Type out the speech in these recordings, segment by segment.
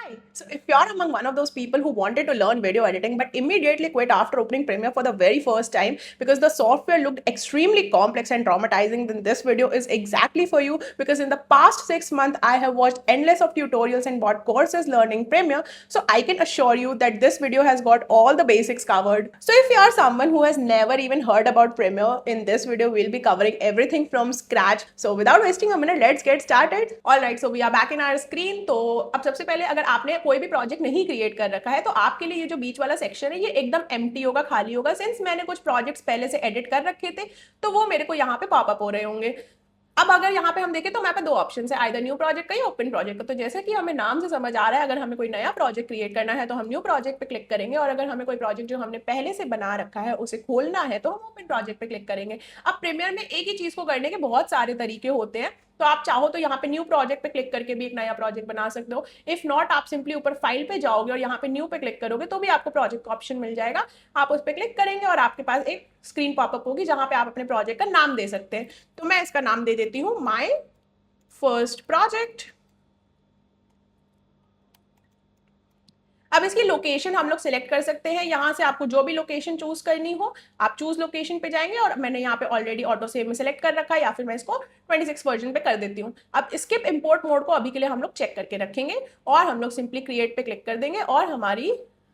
Hi. So if you're among one of those people who wanted to learn video editing but immediately quit after opening Premiere for the very first time because the software looked extremely complex and traumatizing, then this video is exactly for you, because in the past 6 months I have watched endless of tutorials and bought courses learning Premiere. So I can assure you that this video has got all the basics covered. So if you are someone who has never even heard about Premiere, in this video we'll be covering everything from scratch. So without wasting a minute, let's get started. Alright, so we are back in our screen. तो अब सबसे पहले अगर आपने कोई भी project नहीं create कर रखा है तो आपके लिए ये जो बीच वाला सेक्शन है ये एकदम एम्प्टी होगा, खाली होगा। सिंस मैंने कुछ प्रोजेक्ट्स पहले से एडिट कर रखे थे तो वो मेरे को यहाँ पे पॉपअप हो रहे होंगे। अब अगर यहाँ पे हम देखें तो हमारे पास दो ऑप्शन है, आइदर न्यू प्रोजेक्ट का या ओपन प्रोजेक्ट का। तो जैसे कि हमें नाम से समझ आ रहा है, अगर हमें कोई नया प्रोजेक्ट क्रिएट करना है तो हम न्यू प्रोजेक्ट पे क्लिक करेंगे, और अगर हमें कोई प्रोजेक्ट जो हमने पहले से बना रखा है उसे खोलना है तो हम ओपन प्रोजेक्ट पे क्लिक करेंगे। अब प्रीमियर में एक ही चीज को करने के बहुत सारे तरीके होते हैं, तो आप चाहो तो यहाँ पे न्यू प्रोजेक्ट पे क्लिक करके भी एक नया प्रोजेक्ट बना सकते हो। इफ नॉट, आप सिंपली ऊपर फाइल पे जाओगे और यहाँ पे न्यू पे क्लिक करोगे तो भी आपको प्रोजेक्ट का ऑप्शन मिल जाएगा। आप उस पर क्लिक करेंगे और आपके पास एक स्क्रीन पॉपअप होगी जहां पे आप अपने प्रोजेक्ट का नाम दे सकते हैं। तो मैं इसका नाम दे देती हूँ माई फर्स्ट प्रोजेक्ट। अब इसकी लोकेशन हम लोग सिलेक्ट कर सकते हैं, यहां से आपको जो भी लोकेशन चूज करनी हो आप चूज लोकेशन पे जाएंगे, और मैंने यहाँ पे ऑलरेडी ऑटो सेव में सिलेक्ट कर रखा है, या फिर मैं इसको 26 वर्जन पे कर देती हूँ। अब स्किप इंपोर्ट मोड को अभी के लिए हम लोग चेक करके रखेंगे, और हम लोग सिंपली क्रिएट पे क्लिक कर देंगे और हमारी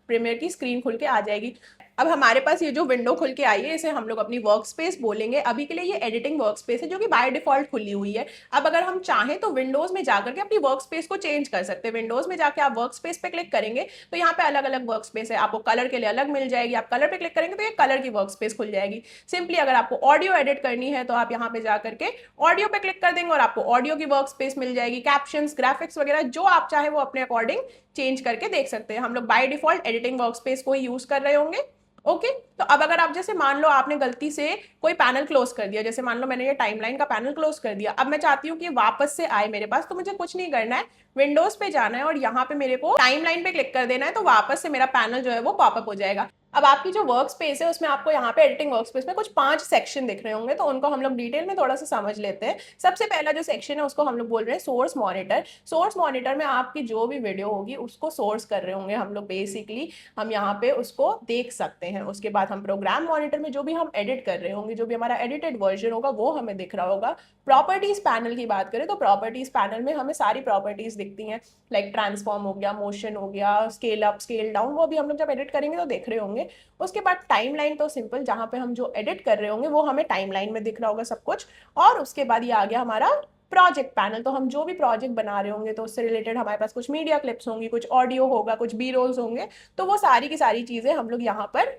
प्रीमियर की स्क्रीन खुल के आ जाएगी। अब हमारे पास ये जो विंडो खुल के आई है इसे हम लोग अपनी वर्क स्पेस बोलेंगे। अभी के लिए ये एडिटिंग वर्क स्पेस है जो कि बाय डिफॉल्ट खुली हुई है। अब अगर हम चाहें तो विंडोज में जाकर के अपनी वर्क स्पेस को चेंज कर सकते हैं। विंडोज में जाकर आप वर्क स्पेस पे क्लिक करेंगे तो यहाँ पे अलग अलग वर्क स्पेस है, आपको कलर के लिए अलग मिल जाएगी। आप कलर पे क्लिक करेंगे तो ये कलर की वर्क स्पेस खुल जाएगी। सिंपली अगर आपको ऑडियो एडिट करनी है तो आप यहाँ पे जाकर के ऑडियो पे क्लिक कर देंगे और आपको ऑडियो की वर्क स्पेस मिल जाएगी। कैप्शंस, ग्राफिक्स वगैरह जो आप चाहे वो अपने अकॉर्डिंग चेंज करके देख सकते हैं। हम लोग by default editing work space को ही यूज कर रहे होंगे। ओके तो अब अगर आप जैसे मान लो आपने गलती से कोई पैनल क्लोज कर दिया, जैसे मान लो मैंने ये टाइमलाइन का पैनल क्लोज कर दिया, अब मैं चाहती हूँ कि वापस से आए मेरे पास, तो मुझे कुछ नहीं करना है, विंडोज पे जाना है और यहाँ पे मेरे को टाइमलाइन पे क्लिक कर देना है, तो वापस से मेरा पैनल जो है वो पॉपअप हो जाएगा। अब आपकी जो वर्क स्पेस है उसमें आपको यहाँ पे एडिटिंग वर्क स्पेस में कुछ 5 सेक्शन दिख रहे होंगे, तो उनको हम लोग डिटेल में थोड़ा सा समझ लेते हैं। सबसे पहला जो सेक्शन है उसको हम लोग बोल रहे हैं सोर्स मॉनिटर। सोर्स मॉनिटर में आपकी जो भी वीडियो होगी उसको सोर्स कर रहे होंगे हम लोग, बेसिकली हम यहाँ पे उसको देख सकते हैं। उसके बाद हम प्रोग्राम मॉनिटर में जो भी हम एडिट कर रहे होंगे, जो भी हमारा एडिटेड वर्जन होगा वो हमें दिख रहा होगा। प्रॉपर्टीज पैनल की बात करें तो प्रॉपर्टीज पैनल में हमें सारी प्रॉपर्टीज दिखती हैं, लाइक ट्रांसफॉर्म हो गया, मोशन हो गया, स्केल अप, स्केल डाउन, वो भी हम लोग जब एडिट करेंगे तो देख रहे होंगे। उसके बाद टाइमलाइन, तो सिंपल जहां पे हम जो एडिट कर रहे होंगे वो हमें टाइमलाइन में दिख रहा होगा सब कुछ। और उसके बाद ये आ गया हमारा प्रोजेक्ट पैनल, तो हम जो भी प्रोजेक्ट बना रहे होंगे तो उससे रिलेटेड हमारे पास कुछ मीडिया क्लिप्स होंगी, कुछ ऑडियो होगा, कुछ बी रोल्स होंगे, तो वो सारी की सारी चीजें हम लोग यहाँ पर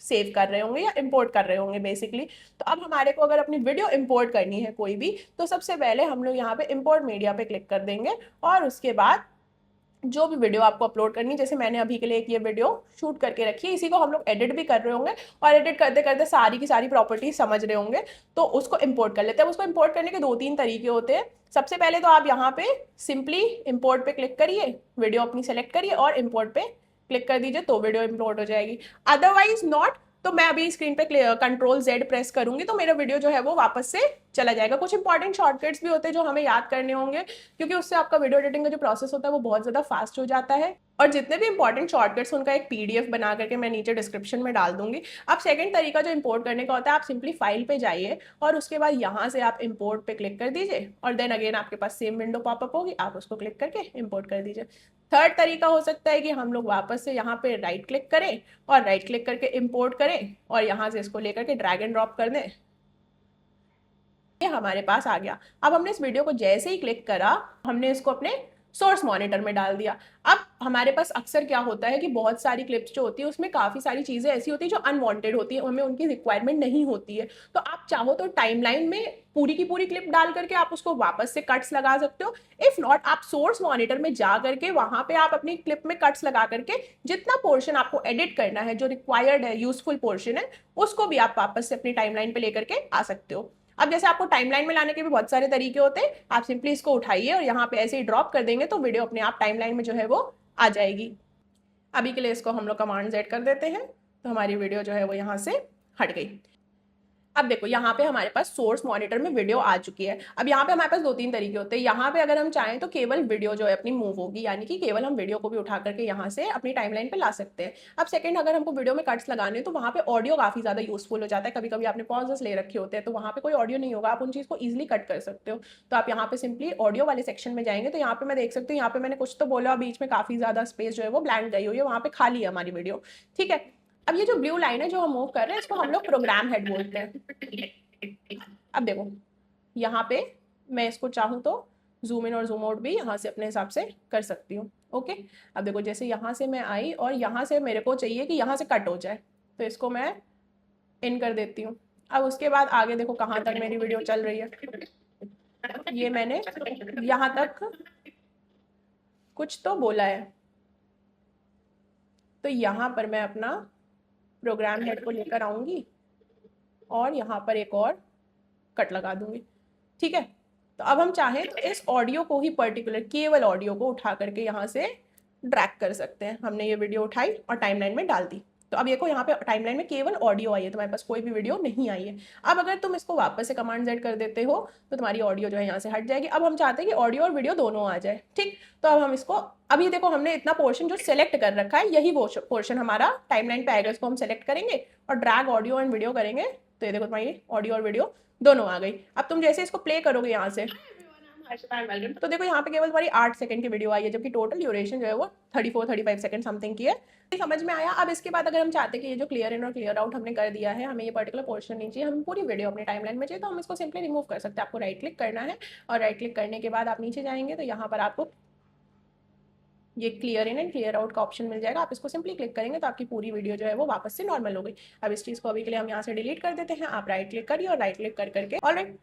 सेव कर रहे होंगे या इंपोर्ट कर रहे होंगे बेसिकली। तो अब हमारे को अगर अपनी वीडियो इंपोर्ट करनी है कोई भी, तो सबसे पहले हम लोग यहाँ पे इंपोर्ट मीडिया पे क्लिक कर देंगे, और उसके बाद जो भी वीडियो आपको अपलोड करनी है, जैसे मैंने अभी के लिए एक ये वीडियो शूट करके रखी है, इसी को हम लोग एडिट भी कर रहे होंगे, और एडिट करते करते सारी की सारी प्रॉपर्टीज समझ रहे होंगे, तो उसको इंपोर्ट कर लेते हैं। उसको इंपोर्ट करने के 2-3 तरीके होते हैं। सबसे पहले तो आप यहाँ पे सिंपली इंपोर्ट पे क्लिक करिए, वीडियो अपनी सेलेक्ट करिए और इंपोर्ट पे क्लिक कर दीजिए तो वीडियो इंपोर्ट हो जाएगी। अदरवाइज नॉट, तो मैं अभी स्क्रीन पे Ctrl Z प्रेस करूंगी तो मेरा वीडियो जो है वो वापस से चला जाएगा। कुछ इंपॉर्टेंट शॉर्टकट्स भी होते हैं जो हमें याद करने होंगे, क्योंकि उससे आपका वीडियो एडिटिंग का जो प्रोसेस होता है वो बहुत ज्यादा फास्ट हो जाता है। और जितने भी इंपॉर्टेंट शॉर्टकट्स उनका एक PDF बना करके मैं नीचे डिस्क्रिप्शन में डाल दूंगी। अब सेकंड तरीका जो इंपोर्ट करने का होता है, आप सिंपली फाइल पे जाइए और उसके बाद यहाँ से आप इंपोर्ट पे क्लिक कर दीजिए, और देन अगेन आपके पास सेम विंडो पॉपअप होगी, आप उसको क्लिक करके इंपोर्ट कर दीजिए। थर्ड तरीका हो सकता है कि हम लोग वापस से यहाँ पे राइट क्लिक करें और राइट क्लिक करके इंपोर्ट करें, और यहाँ से इसको लेकर के ड्रैग एंड ड्रॉप कर दें, ये हमारे पास आ गया। अब हमने इस वीडियो को जैसे ही क्लिक करा हमने इसको अपने सोर्स मॉनिटर में डाल दिया। अब हमारे पास अक्सर क्या होता है कि बहुत सारी क्लिप्स जो होती है उसमें काफी सारी चीजें ऐसी होती है जो अनवांटेड होती है, हमें उनकी रिक्वायरमेंट नहीं होती है, तो आप चाहो तो टाइमलाइन में पूरी की पूरी क्लिप डाल करके आप उसको वापस से कट्स लगा सकते हो। इफ नॉट, आप सोर्स मॉनिटर में जा करके वहां पे आप अपनी क्लिप में कट्स लगा करके जितना पोर्शन आपको एडिट करना है, जो रिक्वायर्ड है, यूजफुल पोर्शन है, उसको भी आप वापस से अपनी टाइमलाइन पे लेकर के आ सकते हो। अब जैसे आपको टाइमलाइन में लाने के भी बहुत सारे तरीके होते हैं, आप सिंपली इसको उठाइए और यहाँ पे ऐसे ही ड्रॉप कर देंगे तो वीडियो अपने आप टाइमलाइन में जो है वो आ जाएगी। अभी के लिए इसको हम लोग Command Z कर देते हैं तो हमारी वीडियो जो है वो यहाँ से हट गई। अब देखो यहाँ पे हमारे पास सोर्स मॉनिटर में वीडियो आ चुकी है। अब यहाँ पे हमारे पास 2-3 तरीके होते हैं। यहाँ पे अगर हम चाहें तो केवल वीडियो जो है अपनी मूव होगी, यानी कि केवल हम वीडियो को भी उठा करके यहाँ से अपनी टाइमलाइन पे ला सकते हैं। अब सेकंड, अगर हमको वीडियो में कट्स लगाने हैं तो वहाँ पे ऑडियो काफी ज्यादा यूजफुल हो जाता है। कभी कभी आपने पॉजेस ले रखे होते हैं तो वहाँ पे कोई ऑडियो नहीं होगा, आप उन चीज को ईजिली कट कर सकते हो। तो आप यहाँ पे सिंपली ऑडियो वाले सेक्शन में जाएंगे तो यहाँ पे मैं देख सकती हूँ, यहाँ पे मैंने कुछ तो बोला, बीच में काफी ज्यादा स्पेस जो है वो ब्लैंक गई हुई है, वहाँ पे खाली है हमारी वीडियो। ठीक है, अब ये जो ब्लू लाइन है जो हम मूव कर रहे हैं इसको हम लोग प्रोग्राम हेड बोलते हैं। अब देखो यहाँ पे मैं इसको चाहूँ तो जूम इन और जूम आउट भी यहाँ से अपने हिसाब से कर सकती हूँ। ओके, अब देखो जैसे यहाँ से मैं आई और यहाँ से मेरे को चाहिए कि यहाँ से कट हो जाए, तो इसको मैं इन कर देती हूँ। अब उसके बाद आगे देखो कहाँ तक मेरी वीडियो चल रही है, ये मैंने यहाँ तक कुछ तो बोला है, तो यहाँ पर मैं अपना प्रोग्राम हेड को लेकर आऊँगी और यहाँ पर एक और कट लगा दूंगी। ठीक है, तो अब हम चाहें तो इस ऑडियो को ही पर्टिकुलर केवल ऑडियो को उठा करके यहाँ से ड्रैग कर सकते हैं। हमने ये वीडियो उठाई और टाइमलाइन में डाल दी, तो अब देखो यहाँ पे टाइमलाइन में केवल ऑडियो आई है, तुम्हारे पास कोई भी वीडियो नहीं आई है। अब अगर तुम इसको वापस से कमांड Z कर देते हो तो तुम्हारी ऑडियो जो है यहाँ से हट जाएगी। अब हम चाहते हैं कि ऑडियो और वीडियो दोनों आ जाए। ठीक, तो अब हम इसको, अब ये देखो हमने इतना पोर्शन जो सेलेक्ट कर रखा है यही वो पोर्शन हमारा टाइमलाइन पे आएगा, इसको हम सेलेक्ट करेंगे और ड्रैग ऑडियो एंड वीडियो करेंगे तो ये देखो तुम्हारी ऑडियो और वीडियो दोनों आ गई। अब तुम जैसे इसको प्ले करोगे यहाँ से तो देखो यहाँ पे केवल तुम्हारी 8 सेकंड की वीडियो आई है, जबकि टोटल ड्यूरेशन जो है वो 34-35 सेकंड समथिंग की है। समझ में आया? अब इसके बाद अगर हम चाहते हैं कि ये जो क्लियर इन और क्लियर आउट हमने कर दिया है, हमें ये पर्टिकुलर पोर्शन नहीं चाहिए, हमें पूरी वीडियो अपनी टाइमलाइन में चाहिए, तो हम इसको सिंपली रिमूव कर सकते हैं। आपको राइट क्लिक करना है और राइट क्लिक करने के बाद आप नीचे जाएंगे तो यहाँ पर आपको ये clear in and clear out का ऑप्शन मिल जाएगा। आप इसको सिंपली क्लिक करेंगे तो आपकी पूरी वीडियो जो है वो वापस से नॉर्मल हो गई। अब इस चीज़ को अभी के लिए हम यहाँ से डिलीट कर देते हैं। आप राइट क्लिक करिए और राइट क्लिक कर करके ऑलराइट।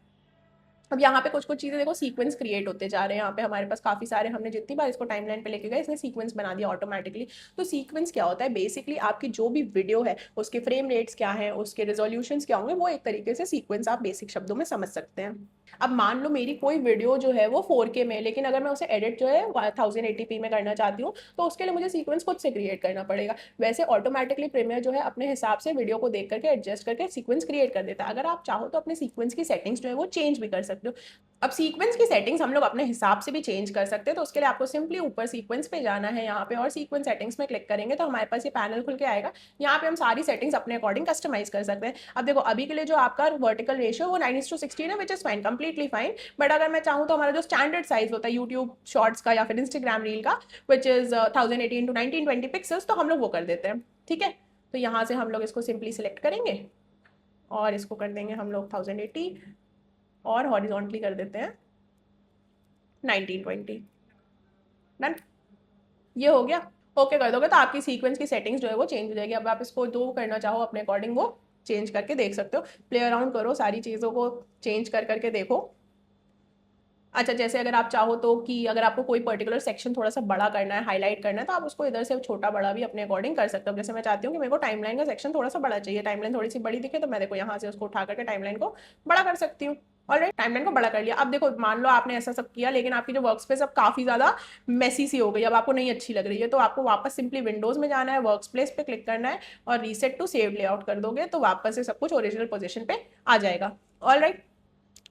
अब यहाँ पे कुछ कुछ चीज़ें देखो सीक्वेंस क्रिएट होते जा रहे हैं। यहाँ पे हमारे पास काफ़ी सारे, हमने जितनी बार इसको टाइमलाइन पे लेके गए इसने सीक्वेंस बना दिया ऑटोमेटिकली। तो सीक्वेंस क्या होता है? बेसिकली आपकी जो भी वीडियो है उसके फ्रेम रेट्स क्या है, उसके रेजोल्यूशंस क्या होंगे, वो एक तरीके से सीक्वेंस आप बेसिक शब्दों में समझ सकते हैं। अब मान लो मेरी कोई वीडियो जो है वो 4K में है, लेकिन अगर मैं उसे एडिट जो है 1080p में करना चाहती हूँ तो उसके लिए मुझे सीक्वेंस खुद से क्रिएट करना पड़ेगा। वैसे ऑटोमेटिकली प्रीमियर जो है अपने हिसाब से वीडियो को देख करके एडजस्ट करके सीक्वेंस क्रिएट कर देता है। अगर आप चाहो तो अपने सीक्वेंस की सेटिंग्स जो है वो चेंज भी कर सकते हो। अब सीक्वेंस की सेटिंग्स हम लोग अपने हिसाब से भी चेंज कर सकते हैं, तो उसके लिए आपको सिंपली ऊपर सीक्वेंस पे जाना है यहाँ पे और सीक्वेंस सेटिंग्स में क्लिक करेंगे तो हमारे पास ये पैनल खुल के आएगा। यहाँ पे हम सारी सेटिंग्स अपने अकॉर्डिंग कस्टमाइज कर सकते हैं। अब देखो अभी के लिए जो आपका वर्टिकल रेशियो वो 9:16 है, which is fine, completely fine. But अगर मैं चाहूँ तो हमारा जो स्टैंडर्ड साइज होता है यूट्यूब शॉर्ट्स का या फिर इंस्टाग्राम रील का, विच इज 1080x1920 पिक्सल्स, तो हम लोग वो कर देते हैं। ठीक है, तो यहाँ से हम लोग इसको सिंपली सिलेक्ट करेंगे और इसको कर देंगे हम लोग 1080 और हॉरिजॉन्टली कर देते हैं 1920। डन, ये हो गया। ओके कर दोगे तो आपकी सीक्वेंस की सेटिंग्स जो है वो चेंज हो जाएगी। अब आप इसको जो करना चाहो अपने अकॉर्डिंग वो चेंज करके देख सकते हो। प्ले अराउंड करो, सारी चीज़ों को चेंज कर करके देखो। अच्छा, जैसे अगर आप चाहो तो कि अगर आपको कोई पर्टिकुलर सेक्शन थोड़ा सा बड़ा करना है, हाईलाइट करना है, तो आप उसको इधर से छोटा बड़ा भी अपने अकॉर्डिंग कर सकते हो। जैसे मैं चाहती हूँ कि मेरे को टाइमलाइन का सेक्शन थोड़ा सा बड़ा चाहिए, टाइमलाइन थोड़ी सी बड़ी दिखे, तो मैं देखो यहाँ से उसको उठा करके टाइमलाइन को बड़ा कर सकती हूँ। ऑलराइट, टाइमलाइन को बड़ा कर लिया। अब देखो मान लो आपने ऐसा सब किया लेकिन आपकी जो वर्क स्पेस अब काफी ज्यादा मेसी सी हो गई, अब आपको नहीं अच्छी लग रही है, तो आपको वापस सिंपली विंडोज में जाना है, वर्क स्पेस पे क्लिक करना है और रीसेट टू सेव लेआउट कर दोगे तो वापस से सब कुछ ओरिजिनल पोजीशन पे आ जाएगा। ऑलराइट,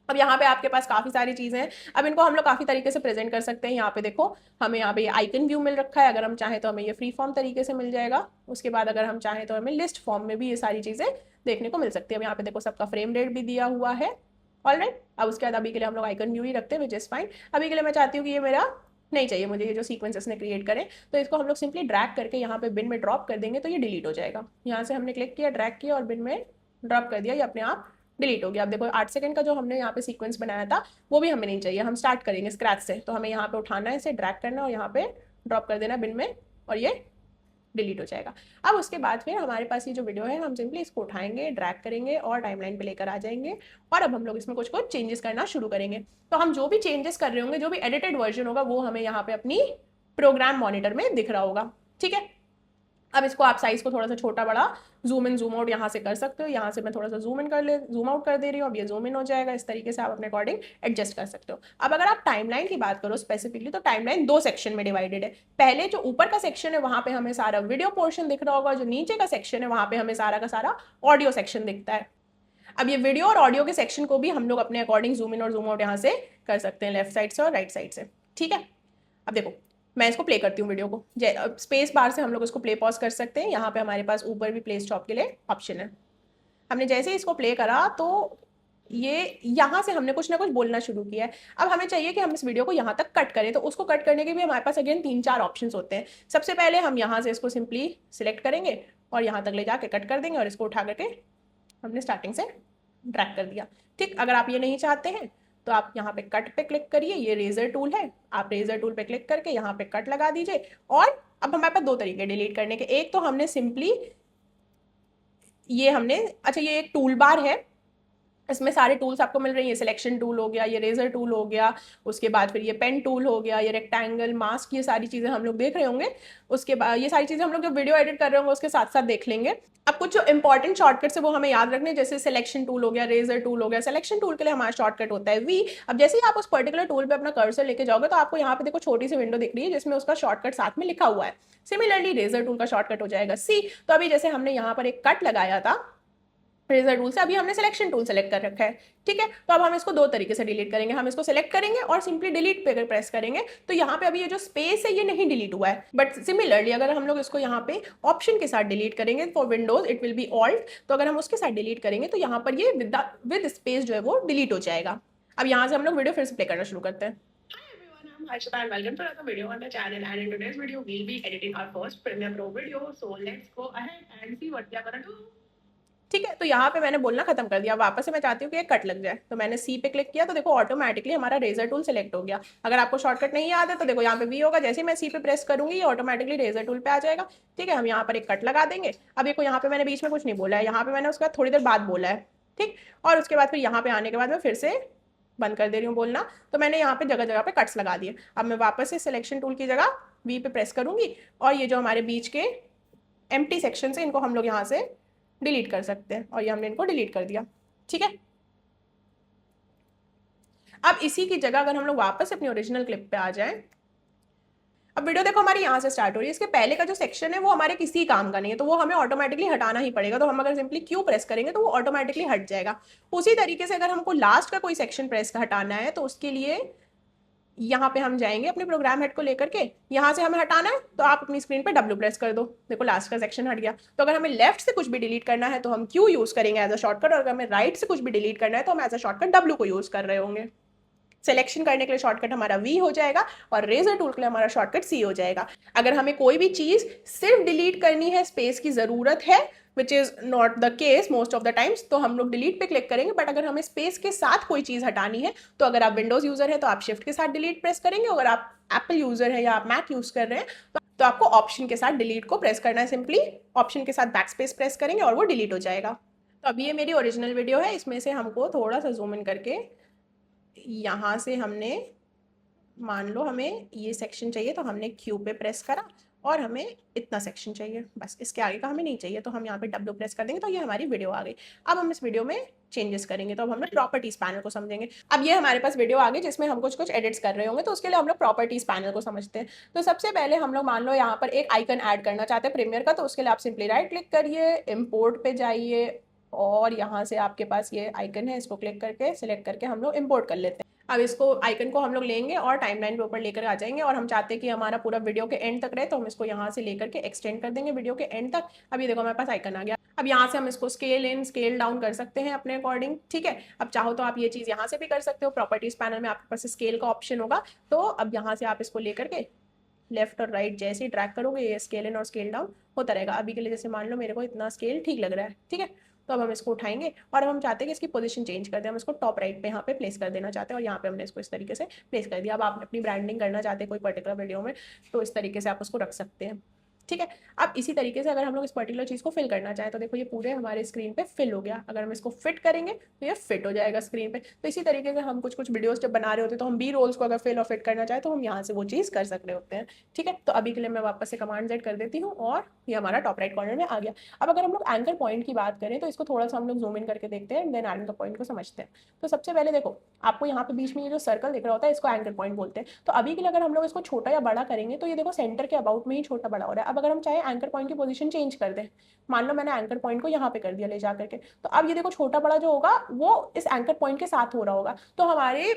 अब यहाँ पे आपके पास काफी सारी चीजें हैं। अब इनको हम लोग काफी तरीके से प्रेजेंट कर सकते हैं। यहाँ पे देखो हमें यहाँ पे आइकन व्यू मिल रखा है, अगर हम चाहें तो हमें ये फ्री फॉर्म तरीके से मिल जाएगा। उसके बाद अगर हम चाहें तो हमें लिस्ट फॉर्म में भी ये सारी चीजें देखने को मिल सकती है। अब यहाँ पे देखो सबका फ्रेम रेट भी दिया हुआ है। ऑलराइट, अब उसके बाद अभी के लिए हम लोग आइकन व्यू ही रखते हैं, विच इज फाइन। अभी के लिए मैं चाहती हूँ कि ये मेरा नहीं चाहिए मुझे, ये जो सीक्वेंसेस ने क्रिएट करें, तो इसको हम लोग सिंपली ड्रैग करके यहाँ पे बिन में ड्रॉप कर देंगे तो ये डिलीट हो जाएगा। यहाँ से हमने क्लिक किया, ड्रैग किया और बिन में ड्रॉप कर दिया, ये अपने आप डिलीट हो गया। अब देखो 8 सेकंड का जो हमने यहाँ पे सीक्वेंस बनाया था वो भी हमें नहीं चाहिए, हम स्टार्ट करेंगे स्क्रैच से। तो हमें यहाँ पे उठाना है, इसे ड्रैग करना और यहाँ पे ड्रॉप कर देना बिन में और ये डिलीट हो जाएगा। अब उसके बाद फिर हमारे पास ये जो वीडियो है हम सिंपली इसको उठाएंगे, ड्रैग करेंगे और टाइमलाइन पे लेकर आ जाएंगे और अब हम लोग इसमें कुछ कुछ चेंजेस करना शुरू करेंगे। तो हम जो भी चेंजेस कर रहे होंगे, जो भी एडिटेड वर्जन होगा वो हमें यहाँ पे अपनी प्रोग्राम मॉनिटर में दिख रहा होगा। ठीक है, अब इसको आप साइज को थोड़ा सा छोटा बड़ा जूम इन जूम आउट यहाँ से कर सकते हो। यहाँ से मैं थोड़ा सा जूम आउट कर दे रही हूँ, अब ये जूम इन हो जाएगा। इस तरीके से आप अपने अकॉर्डिंग एडजस्ट कर सकते हो। अब अगर आप टाइमलाइन की बात करो स्पेसिफिकली, तो टाइमलाइन 2 सेक्शन में डिवाइडेड है। पहले जो ऊपर का सेक्शन है वहां पे हमें सारा वीडियो पोर्शन दिख रहा होगा, जो नीचे का सेक्शन है वहां पे हमें सारा का सारा ऑडियो सेक्शन दिखता है। अब ये वीडियो और ऑडियो के सेक्शन को भी हम लोग अपने अकॉर्डिंग जूम इन और जूम आउट यहाँ से कर सकते हैं, लेफ्ट साइड से और राइट साइड से। ठीक है, अब देखो मैं इसको प्ले करती हूँ वीडियो को, स्पेस बार से हम लोग इसको प्ले पॉज कर सकते हैं। यहाँ पे हमारे पास ऊपर भी प्ले स्टॉप के लिए ऑप्शन है। हमने जैसे ही इसको प्ले करा तो ये यहाँ से हमने कुछ ना कुछ बोलना शुरू किया है। अब हमें चाहिए कि हम इस वीडियो को यहाँ तक कट करें, तो उसको कट करने के भी हमारे पास अगेन 3-4 ऑप्शंस होते हैं। सबसे पहले हम यहाँ से इसको सिंपली सिलेक्ट करेंगे और यहाँ तक ले जाके कट कर देंगे और इसको उठा करके हमने स्टार्टिंग से ड्रैग कर दिया। ठीक, अगर आप ये नहीं चाहते हैं तो आप यहाँ पे कट पे क्लिक करिए, ये रेजर टूल है, आप रेजर टूल पे क्लिक करके यहाँ पे कट लगा दीजिए। और अब हमारे पास 2 तरीके डिलीट करने के, एक तो हमने सिंपली ये हमने, अच्छा ये एक टूल बार है, इसमें सारे टूल्स आपको मिल रही हैं। सिलेक्शन टूल हो गया, ये रेजर टूल हो गया, उसके बाद फिर ये पेन टूल हो गया, ये रेक्टेंगल, मास्क, ये सारी चीज़ें हम लोग देख रहे होंगे। उसके बाद ये सारी चीज़ें हम लोग जब वीडियो एडिट कर रहे होंगे उसके साथ साथ देख लेंगे। अब कुछ जो इंपॉर्टेंट शॉर्टकट्स है वो हमें याद रखने, जैसे सिलेक्शन टूल हो गया, रेजर टूल हो गया। सिलेक्शन टूल के लिए हमारा शॉर्टकट होता है वी। अब जैसे ही आप उस पर्टिकुलर टूल पे अपना कर्सर लेके जाओगे तो आपको यहाँ पे देखो छोटी सी विंडो दिख रही है जिसमें उसका शॉर्टकट साथ में लिखा हुआ है। सिमिलरली रेजर टूल का शॉर्टकट हो जाएगा सी। तो अभी जैसे हमने यहाँ पर एक कट लगाया था रेजर टूल से, अभी हमने सिलेक्शन टूल सेलेक्ट कर रखा है। ठीक है, तो अब हम इसको 2 तरीके से डिलीट करेंगे। हम इसको सिलेक्ट करेंगे और सिंपली डिलीट पे अगर प्रेस करेंगे तो यहाँ पे अभी ये जो स्पेस है ये नहीं डिलीट हुआ है। बट सिमिलरली अगर हम लोग इसको यहाँ पे ऑप्शन के साथ डिलीट करेंगे, for Windows it will be alt, तो अगर हम उसके साथ डिलीट करेंगे तो यहाँ पर ये विद स्पेस जो है वो डिलीट हो जाएगा। अब यहाँ से हम लोग वीडियो फिर से प्ले करना शुरू करते हैं। I'm Harshita and welcome to another video on the channel, and in today's video we'll be editing our first Premiere Pro video. So let's go ahead and see what we are gonna do. ठीक है, तो यहाँ पे मैंने बोलना खत्म कर दिया। वापस से मैं चाहती हूँ कि ये कट लग जाए, तो मैंने सी पे क्लिक किया तो देखो ऑटोमेटिकली हमारा रेजर टूल सेलेक्ट हो गया। अगर आपको शॉर्टकट नहीं याद है तो देखो यहाँ पे वी होगा, जैसे ही मैं सी पे प्रेस करूंगी ये ऑटोमेटिकली रेजर टूल पे आ जाएगा। ठीक है, हम यहाँ पर एक कट लगा देंगे। अब देखो यहाँ पे मैंने बीच में कुछ नहीं बोला है, यहाँ पे मैंने उसके बाद थोड़ी देर बाद बोला है। ठीक, और उसके बाद फिर यहाँ पे आने के बाद मैं फिर से बंद कर दे रही हूँ बोलना, तो मैंने यहाँ पे जगह जगह पे कट्स लगा दिए। अब मैं वापस से सिलेक्शन टूल की जगह वी पे प्रेस करूंगी और ये जो हमारे बीच के एम्प्टी सेक्शन है इनको हम लोग यहाँ से डिलीट कर सकते हैं, और ये हमने इनको डिलीट कर दिया। ठीक है, अब इसी की जगह अगर हम लोग वापस अपनी ओरिजिनल क्लिप पे आ जाएं, अब वीडियो देखो हमारी यहाँ से स्टार्ट हो रही है। इसके पहले का जो सेक्शन है वो हमारे किसी काम का नहीं है, तो वो हमें ऑटोमेटिकली हटाना ही पड़ेगा। तो हम अगर सिंपली क्यू प्रेस करेंगे तो वो ऑटोमेटिकली हट जाएगा। उसी तरीके से अगर हमको लास्ट का कोई सेक्शन प्रेस हटाना है तो उसके लिए यहाँ पे हम जाएंगे अपने प्रोग्राम हेड को लेकर के, यहाँ से हमें हटाना है तो आप अपनी स्क्रीन पे W प्रेस कर दो, देखो लास्ट का सेक्शन हट गया। तो अगर हमें लेफ्ट से कुछ भी डिलीट करना है तो हम Q यूज करेंगे एज अ शॉर्टकट, और अगर हमें राइट से कुछ भी डिलीट करना है तो हम एज अ शॉर्टकट W को यूज कर रहे होंगे। सिलेक्शन करने के लिए शॉर्टकट हमारा वी हो जाएगा और रेजर टूल के लिए हमारा शॉर्टकट सी हो जाएगा। अगर हमें कोई भी चीज सिर्फ डिलीट करनी है, स्पेस की जरूरत है, which is not the case most of the times, तो हम लोग डिलीट पे क्लिक करेंगे। बट अगर हमें स्पेस के साथ कोई चीज हटानी है तो अगर आप विंडोज यूजर है तो आप शिफ्ट के साथ डिलीट प्रेस करेंगे, अगर आप एप्पल यूजर है या आप मैक यूज कर रहे हैं तो आपको ऑप्शन के साथ डिलीट को प्रेस करना है। सिंपली ऑप्शन के साथ बैक स्पेस प्रेस करेंगे और वो डिलीट हो जाएगा। तो अभी ये मेरी ओरिजिनल वीडियो है, इसमें से हमको थोड़ा सा जूम इन करके यहाँ से हमने, मान लो हमें ये सेक्शन चाहिए तो हमने क्यू पे प्रेस करा और हमें इतना सेक्शन चाहिए, बस इसके आगे का हमें नहीं चाहिए, तो हम यहाँ पे W प्रेस कर देंगे तो ये हमारी वीडियो आ गई। अब हम इस वीडियो में चेंजेस करेंगे, तो अब हम लोग प्रॉपर्टीज पैनल को समझेंगे। अब ये हमारे पास वीडियो आ गई जिसमें हम कुछ कुछ एडिट्स कर रहे होंगे, तो उसके लिए हम लोग प्रॉपर्टीज पैनल को समझते हैं। तो सबसे पहले हम लोग मान लो यहाँ पर एक आइकन ऐड करना चाहते हैं प्रीमियर का, तो उसके लिए आप सिंपली राइट क्लिक करिए, इम्पोर्ट पे जाइए और यहाँ से आपके पास ये आइकन है, इसको क्लिक करके सिलेक्ट करके हम लोग इम्पोर्ट कर लेते हैं। अब इसको आइकन को हम लोग लेंगे और टाइमलाइन पे ऊपर लेकर आ जाएंगे, और हम चाहते हैं कि हमारा पूरा वीडियो के एंड तक रहे, तो हम इसको यहाँ से लेकर के एक्सटेंड कर देंगे वीडियो के एंड तक। अब ये देखो हमारे पास आइकन आ गया। अब यहाँ से हम इसको स्केल इन स्केल डाउन कर सकते हैं अपने अकॉर्डिंग। ठीक है, अब चाहो तो आप ये चीज़ यहाँ से भी कर सकते हो, प्रॉपर्टीज पैनल में आपके पास स्केल का ऑप्शन होगा। तो अब यहाँ से आप इसको लेकर के लेफ्ट और राइट जैसे ही ट्रैक करोगे ये स्केल इन और स्केल डाउन होता रहेगा। अभी के लिए जैसे मान लो मेरे को इतना स्केल ठीक लग रहा है। ठीक है, तो अब हम इसको उठाएंगे और अब हम चाहते हैं कि इसकी पोजीशन चेंज कर दें। हम इसको टॉप राइट पे यहाँ पे प्लेस कर देना चाहते हैं और यहाँ पे हमने इसको इस तरीके से प्लेस कर दिया। अब आप अपनी ब्रांडिंग करना चाहते हैं कोई पर्टिकुलर वीडियो में तो इस तरीके से आप उसको रख सकते हैं। ठीक है, अब इसी तरीके से अगर हम लोग इस पर्टिकुलर चीज़ को फिल करना चाहें तो देखो ये पूरे हमारे स्क्रीन पे फिल हो गया। अगर हम इसको फिट करेंगे तो ये फिट हो जाएगा स्क्रीन पे। तो इसी तरीके से हम कुछ कुछ वीडियोस जब बना रहे होते हैं तो हम बी रोल्स को अगर फिल और फिट करना चाहें तो हम यहाँ से वो चीज़ कर सकते होते हैं। ठीक है, तो अभी के लिए मैं वापस से कमांड जेड कर देती हूँ और ये हमारा टॉप राइट कॉर्नर में आ गया। अब अगर हम लोग एंकर पॉइंट की बात करें तो इसको थोड़ा सा हम लोग जूम इन करके देखते हैं, देन एंकर पॉइंट को समझते हैं। तो सबसे पहले देखो आपको यहाँ पे बीच में ये जो सर्कल दिख रहा होता है इसको एंकर पॉइंट बोलते हैं। तो अभी के लिए अगर हम लोग इसको छोटा या बड़ा करेंगे तो ये देखो सेंटर के अबाउट में ही छोटा बड़ा हो रहा है। अब अगर हम चाहे एंकर पॉइंट की पोजीशन चेंज कर दें, मान लो मैंने एंकर पॉइंट को यहाँ पे कर दिया ले जा करके, तो अब ये देखो छोटा बड़ा जो होगा वो इस एंकर पॉइंट के साथ हो रहा होगा। तो हमारे